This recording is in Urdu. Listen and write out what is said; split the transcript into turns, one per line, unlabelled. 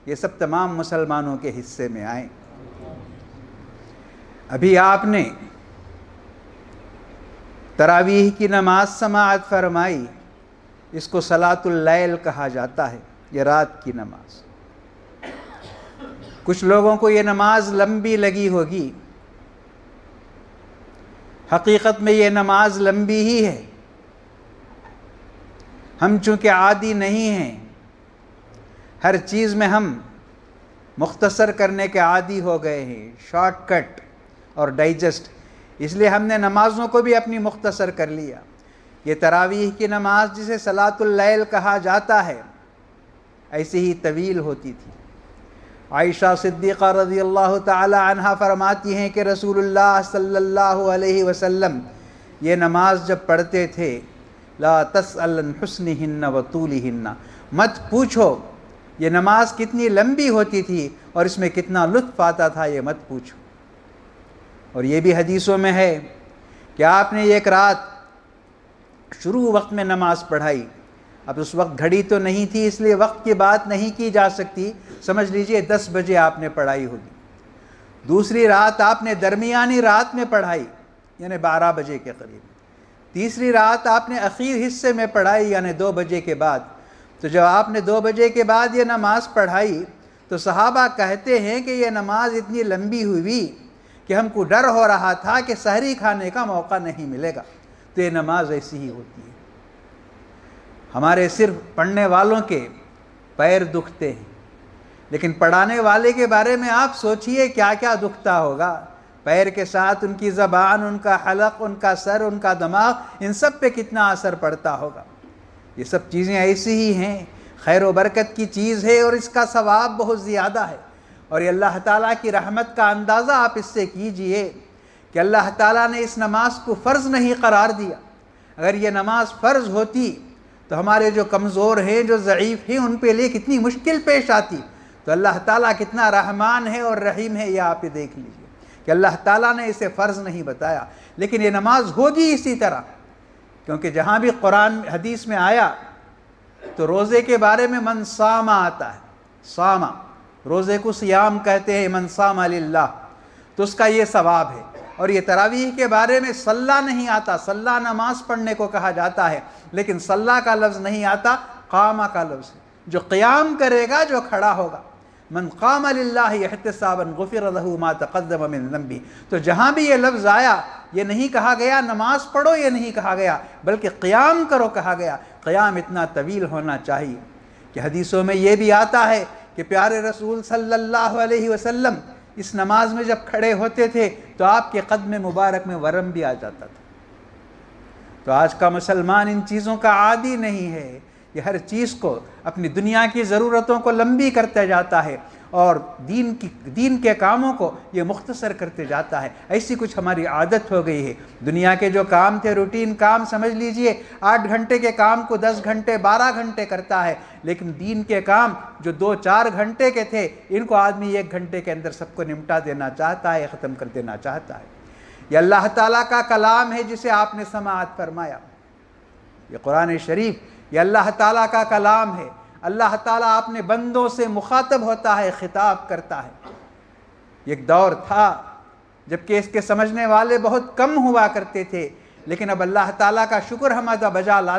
یہ سب تمام مسلمانوں کے حصے میں آئیں۔ ابھی آپ نے تراویح کی نماز سماعت فرمائی، اس کو صلاۃ اللیل کہا جاتا ہے، یہ رات کی نماز۔ کچھ لوگوں کو یہ نماز لمبی لگی ہوگی، حقیقت میں یہ نماز لمبی ہی ہے، ہم چونکہ عادی نہیں ہیں، ہر چیز میں ہم مختصر کرنے کے عادی ہو گئے ہیں، شارٹ کٹ اور ڈائجسٹ، اس لیے ہم نے نمازوں کو بھی اپنی مختصر کر لیا۔ یہ تراویح کی نماز جسے صلاۃ اللیل کہا جاتا ہے، ایسی ہی طویل ہوتی تھی۔ عائشہ صدیقہ رضی اللہ تعالی عنہا فرماتی ہیں کہ رسول اللہ صلی اللہ علیہ وسلم یہ نماز جب پڑھتے تھے، لا تسأل عن حسنہن وطولہن، مت پوچھو یہ نماز کتنی لمبی ہوتی تھی اور اس میں کتنا لطف آتا تھا، یہ مت پوچھو۔ اور یہ بھی حدیثوں میں ہے کہ آپ نے ایک رات شروع وقت میں نماز پڑھائی، اب اس وقت گھڑی تو نہیں تھی اس لیے وقت کی بات نہیں کی جا سکتی، سمجھ لیجئے 10 بجے آپ نے پڑھائی ہوگی۔ دوسری رات آپ نے درمیانی رات میں پڑھائی، یعنی 12 بجے کے قریب۔ تیسری رات آپ نے اخیر حصے میں پڑھائی، یعنی 2 بجے کے بعد۔ تو جب آپ نے 2 بجے کے بعد یہ نماز پڑھائی تو صحابہ کہتے ہیں کہ یہ نماز اتنی لمبی ہوئی کہ ہم کو ڈر ہو رہا تھا کہ سحری کھانے کا موقع نہیں ملے گا۔ تو یہ نماز ایسی ہی ہوتی ہے۔ ہمارے صرف پڑھنے والوں کے پیر دکھتے ہیں، لیکن پڑھانے والے کے بارے میں آپ سوچئے کیا کیا دکھتا ہوگا۔ پیر کے ساتھ ان کی زبان، ان کا حلق، ان کا سر، ان کا دماغ، ان سب پہ کتنا اثر پڑتا ہوگا۔ یہ سب چیزیں ایسی ہی ہیں، خیر و برکت کی چیز ہے اور اس کا ثواب بہت زیادہ ہے۔ اور یہ اللہ تعالیٰ کی رحمت کا اندازہ آپ اس سے کیجئے کہ اللہ تعالیٰ نے اس نماز کو فرض نہیں قرار دیا۔ اگر یہ نماز فرض ہوتی تو ہمارے جو کمزور ہیں، جو ضعیف ہیں، ان پہ لیے کتنی مشکل پیش آتی۔ تو اللہ تعالیٰ کتنا رحمان ہے اور رحیم ہے، یہ آپ دیکھ لیجئے کہ اللہ تعالیٰ نے اسے فرض نہیں بتایا، لیکن یہ نماز ہوگی اسی طرح، کیونکہ جہاں بھی قرآن حدیث میں آیا تو روزے کے بارے میں من صام آتا ہے، صامہ، روزے کو صیام کہتے ہیں، من صام للہ، تو اس کا یہ ثواب ہے۔ اور یہ تراویح کے بارے میں صلی نہیں آتا، صلی نماز پڑھنے کو کہا جاتا ہے، لیکن صلی کا لفظ نہیں آتا، قامہ کا لفظ ہے۔ جو قیام کرے گا، جو کھڑا ہوگا، من قام للہ احتسابا غفر له ما تقدم من ذنبہ۔ تو جہاں بھی یہ لفظ آیا، یہ نہیں کہا گیا نماز پڑھو، یہ نہیں کہا گیا، بلکہ قیام کرو کہا گیا۔ قیام اتنا طویل ہونا چاہیے کہ حدیثوں میں یہ بھی آتا ہے کہ پیارے رسول صلی اللہ علیہ وسلم اس نماز میں جب کھڑے ہوتے تھے تو آپ کے قدم مبارک میں ورم بھی آ جاتا تھا۔ تو آج کا مسلمان ان چیزوں کا عادی نہیں ہے، یہ ہر چیز کو، اپنی دنیا کی ضرورتوں کو لمبی کرتے جاتا ہے اور دین کے کاموں کو یہ مختصر کرتے جاتا ہے۔ ایسی کچھ ہماری عادت ہو گئی ہے۔ دنیا کے جو کام تھے، روٹین کام، سمجھ لیجئے 8 گھنٹے کے کام کو 10 گھنٹے 12 گھنٹے کرتا ہے، لیکن دین کے کام جو 2-4 گھنٹے کے تھے، ان کو آدمی 1 گھنٹے کے اندر سب کو نمٹا دینا چاہتا ہے، ختم کر دینا چاہتا ہے۔ یہ اللہ تعالیٰ کا کلام ہے جسے آپ نے سماعت فرمایا، یہ قرآن شریف، یہ اللہ تعالیٰ کا کلام ہے۔ اللہ تعالیٰ اپنے بندوں سے مخاطب ہوتا ہے، خطاب کرتا ہے۔ ایک دور تھا جبکہ اس کے سمجھنے والے بہت کم ہوا کرتے تھے، لیکن اب اللہ تعالیٰ کا شکر ہم ادا بجا لاتے